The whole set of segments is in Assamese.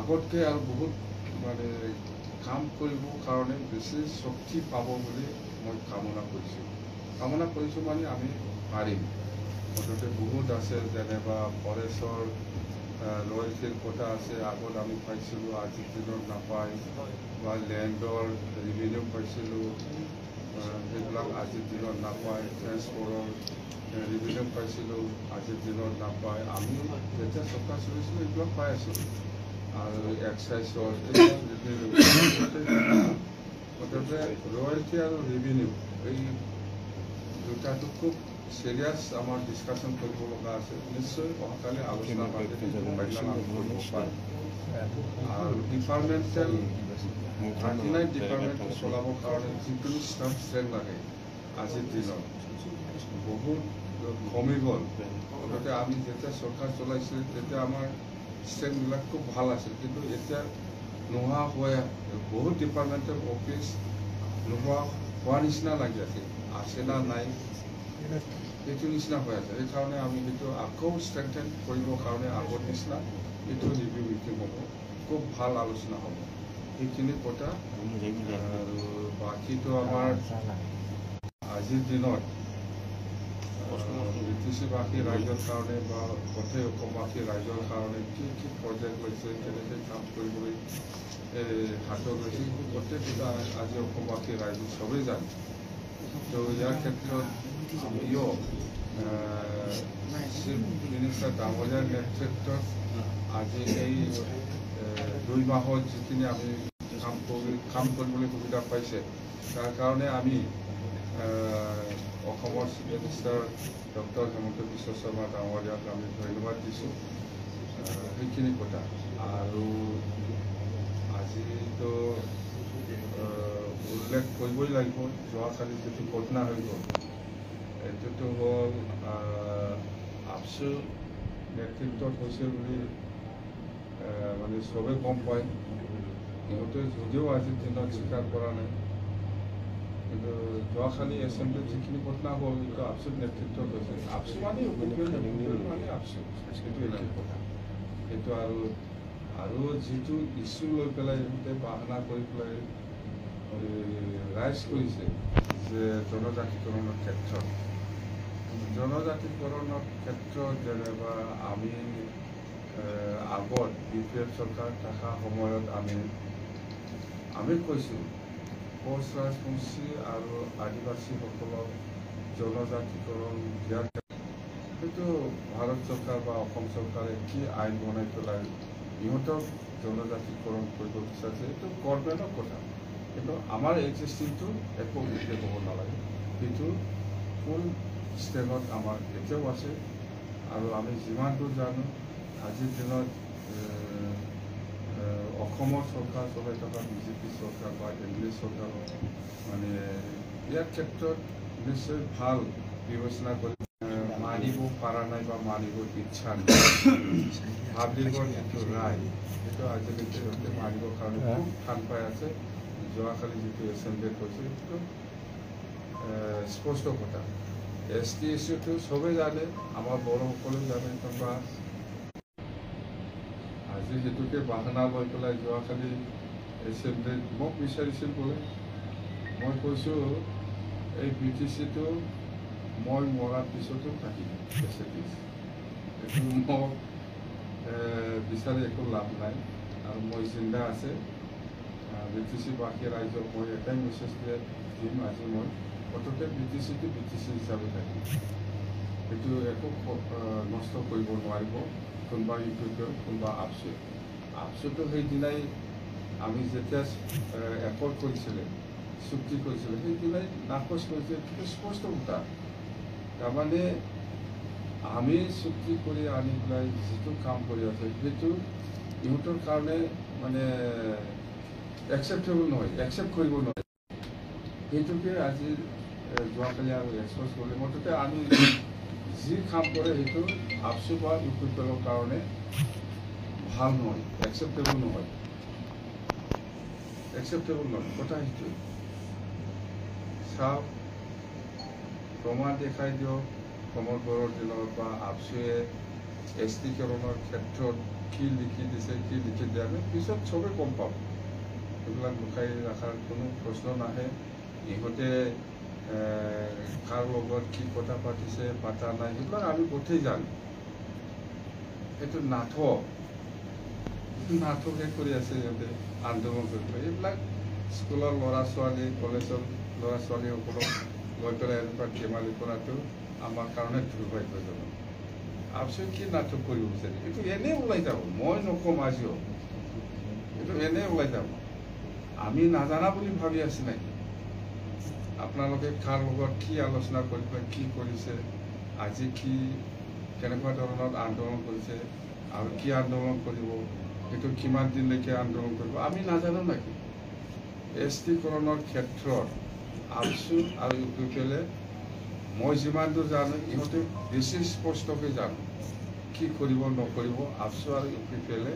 আগতকৈ আৰু বহুত মানে কাম কৰিবৰ কাৰণে বেছি শক্তি পাব বুলি মই কামনা কৰিছোঁ মানে আমি পাৰিম মুঠতে বহুত আছে যেনেবা ফৰেষ্টৰ ৰয়েলটিৰ কথা আছে আগত আমি পাইছিলোঁ আজিৰ দিনত নাপায় বা লেণ্ডৰ ৰেভিনিউ পাইছিলোঁ সেইবিলাক আজিৰ দিনত নাপায় ট্ৰেন্সপৰ্টৰ ৰেভিনিউ পাইছিলোঁ আজিৰ দিনত নাপায় আমি যেতিয়া চৰকাৰ চলিছিলোঁ এইবিলাক পাই আছিলোঁ আৰু এক্সাইজৰ মুঠতে ৰয়েলটি আৰু ৰেভিনিউ এই দুটাটো খুব চিৰিয়াছ আমাৰ ডিছকাশ্যন কৰিব লগা আছে নিশ্চয় অহাকালি আলোচনা পাতি কৰিব পাৰে আৰু ডিপাৰ্টমেণ্টেল 39 ডিপাৰ্টমেণ্ট চলাবৰ কাৰণে যিকোনো ষ্টাফ ষ্ট্ৰেংথ লাগে আজিৰ দিনত বহুত কমি গ'ল মুঠতে আমি যেতিয়া চৰকাৰ চলাইছিল তেতিয়া আমাৰ ষ্ট্ৰেংথবিলাক খুব ভাল আছিল কিন্তু এতিয়া নোহোৱা হৈ বহুত ডিপাৰ্টমেণ্টেল অফিচ নোহোৱা হোৱা নিচিনা লাগি আছে না নাই সেইটো নিচিনা হৈ আছে সেইকাৰণে আমি সেইটো আকৌ ষ্ট্ৰেংথেন কৰিবৰ কাৰণে আগৰ নিচিনা এইটো ৰিভিউ মিটিং হ'ব খুব ভাল আলোচনা হ'ব সেইখিনি কথা আৰু বাকীটো আমাৰ আজিৰ দিনত ব্ৰিটিছবাসী ৰাইজৰ কাৰণে বা গোটেই অসমবাসী ৰাইজৰ কাৰণে কি কি প্ৰজেক্ট লৈছে কেনেকৈ কাম কৰিবলৈ হাতত লৈছে গোটেইকেইটা আজি অসমবাসী ৰাইজ চবেই জানে তো ইয়াৰ ক্ষেত্ৰত আমিও চিফ মিনিষ্টাৰ ডাঙৰীয়াৰ নেতৃত্বত আজি এই 2 মাহত যিখিনি আমি কাম কৰিবলৈ সুবিধা পাইছে তাৰ কাৰণে আমি অসমৰ chief minister doctor Himanta Biswa Sarma ডাঙৰীয়াক আমি ধন্যবাদ দিছোঁ সেইখিনি কথা আৰু আজিতো উল্লেখ কৰিবই লাগিব যোৱাকালি যিটো ঘটনা হৈ গ'ল এইটোতো হ'ল আপচু নেতৃত্বত হৈছে বুলি মানে চবেই গম পায় সিহঁতে যদিও আজিৰ দিনত স্বীকাৰ কৰা নাই কিন্তু যোৱাকালি এছেম্বলিত যিখিনি ঘটনা হ'ল সেইটো আপচুত নেতৃত্বত হৈছে আপচু মানে মানে আপচু সেইটো এটা কথা সেইটো আৰু যিটো ইছ্যু লৈ পেলাই ইহঁতে বাহানা কৰি পেলাই ৰাইজ কৰিছে যে জনজাতিকৰণৰ ক্ষেত্ৰত যেনিবা আমি আগত BPF চৰকাৰ থকা সময়ত আমি কৈছোঁ কোচ ৰাজবংশী আৰু আদিবাসীসকলক জনজাতিকৰণ দিয়াৰ সেইটো ভাৰত চৰকাৰ বা অসম চৰকাৰে কি আইন বনাই পেলাই ইহঁতক জনজাতিকৰণ কৰিব বিচাৰিছে এইটো গভৰ্ণমেণ্টৰ কথা কিন্তু আমাৰ এক্সিষ্টিংটো একো বিশেষ হ'ব নালাগে সেইটো ফুল ষ্টেটত আমাৰ এতিয়াও আছে আৰু আমি যিমান দূৰ জানো আজিৰ দিনত অসমৰ চৰকাৰ চলাই থকা বিজেপি চৰকাৰ বা এনডিএ চৰকাৰৰ মানে ইয়াৰ ক্ষেত্ৰত নিশ্চয় ভাল বিবেচনা কৰি মানিব পৰা নাই বা মানিব ইচ্ছা নাই পাব্লিকৰ যিটো ৰায় সেইটো আজিলৈকে সিহঁতে মানিবৰ কাৰণে খুব টান পাই আছে যোৱাকালি যিটো এছেম্বলিত হৈছে সেইটো স্পষ্ট কথা ST ইছ্যুটো চবেই জানে আমাৰ বড়োসকলেও জানে বা আজি সেইটোকে বাহানা লৈ পেলাই যোৱাকালি এছেম্বলিত মোক বিচাৰিছিল বোলে মই কৈছোঁ এই BTCটো মই মৰাৰ পিছতো থাকিব এইটো মোক বিচাৰি একো লাভ নাই আৰু মই জিন্দা আছে BTCবাসী ৰাইজক মই এটাই মেছেজ দিম আজি মই মুঠতে BTCটো BTC হিচাপে থাকিব সেইটো একো নষ্ট কৰিব নোৱাৰিব কোনোবা ইউটিউবৰ কোনোবা আপচুটো সেইদিনাই আমি যেতিয়া একৰ্ড কৰিছিলে চুক্তি কৰিছিলে সেইদিনাই নাকচ কৰিছে সেইটো স্পষ্ট কথা তাৰমানে আমি চুক্তি কৰি আনি পেলাই যিটো কাম কৰি আছে সেইটো ইহঁতৰ কাৰণে মানে একচেপ্টেবল নহয় একচেপ্ট কৰিব নোৱাৰে সেইটোকে আজি যোৱাকালি আৰু এক্সপ্ৰেছ কৰিলে মুঠতে আমি যি কাম কৰে সেইটো আপচু বা ইউটিউবৰ কাৰণে ভাল নহয় একচেপ্টেবল নহয় কথা সেইটোৱে চাওক প্ৰমাণ দেখাই দিয়ক সমগ্ৰৰ দিনত বা আপচুৱে ST কৰণৰ ক্ষেত্ৰত কি লিখি দিছে কি লিখি দিয়া নাই পিছত চবে গম পাব এইবিলাক লুকাই ৰখাৰ কোনো প্ৰশ্ন নাহে ইহঁতে কাৰ লগত কি কথা পাতিছে পাতা নাই সেইবিলাক আমি গোটেই জানো এইটো নাটকে কৰি আছে সিহঁতে আন্দোলন কৰিব এইবিলাক স্কুলৰ ল'ৰা ছোৱালী কলেজৰ ল'ৰা ছোৱালীসকলক লৈ পেলাই এনেকুৱা ধেমালি কৰাটো আমাৰ কাৰণে দুৰ্ভাগ্যজনক আপচোন কি নাটক কৰিব বিচাৰে এইটো এনেই ওলাই যাব মই নকম আজিও এইটো এনেই ওলাই যাব আমি নাজানা বুলি ভাবি আছি নেকি আপোনালোকে কাৰ লগত কি আলোচনা কৰিব কি কৰিছে আজি কি কেনেকুৱা ধৰণৰ আন্দোলন কৰিছে আৰু কি আন্দোলন কৰিব এইটো কিমান দিনলৈকে আন্দোলন কৰিব আমি নাজানো নেকি এছটিকৰণৰ ক্ষেত্ৰত আপচু আৰু ইউপিপিএলে মই যিমান দূৰ জানো ইহঁতে বেছি স্পষ্টকৈ জানো কি কৰিব নকৰিব আপচু আৰু ইউপিপিএলে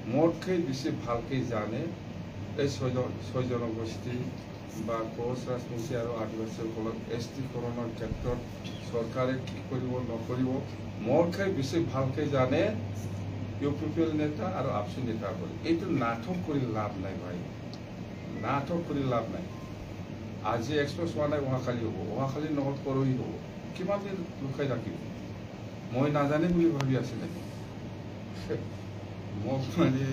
মোতকৈ বেছি ভালকৈ জানে এই ছয় জনগোষ্ঠী বা কোচ ৰাজবংশী আৰু আদিবাসীসকলক এছটিকৰণৰ ক্ষেত্ৰত চৰকাৰে কি কৰিব নকৰিব মোতকৈ বেছি ভালকৈ জানে ইউপিপিএল নেতা আৰু আপচু নেতাসকলে এইটো নাটক কৰি লাভ নাই ভাই নাটক কৰি লাভ নাই আজি এক্সপ্ৰেছ হোৱা নাই অহাকালি হ'ব অহাকালি নহ'ল পৰহি হ'ব কিমান দিন লুকাই থাকিব মই নাজানে বুলি ভাবি আছো নেকি মোক মানে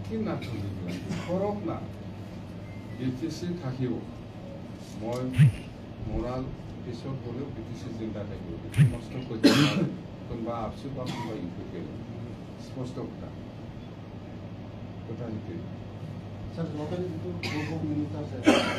কি নাটক কৰক না বিটিচি থাকিব মই মৰাল পিছত হ'লেও বিটিচি জিন্দা থাকিব স্পষ্ট কৰিব কোনোবা আপচু বা কোনোবা ইউপিপিএল স্পষ্ট কথা সেইটোৱে Sir, local itu 20 minutes saja.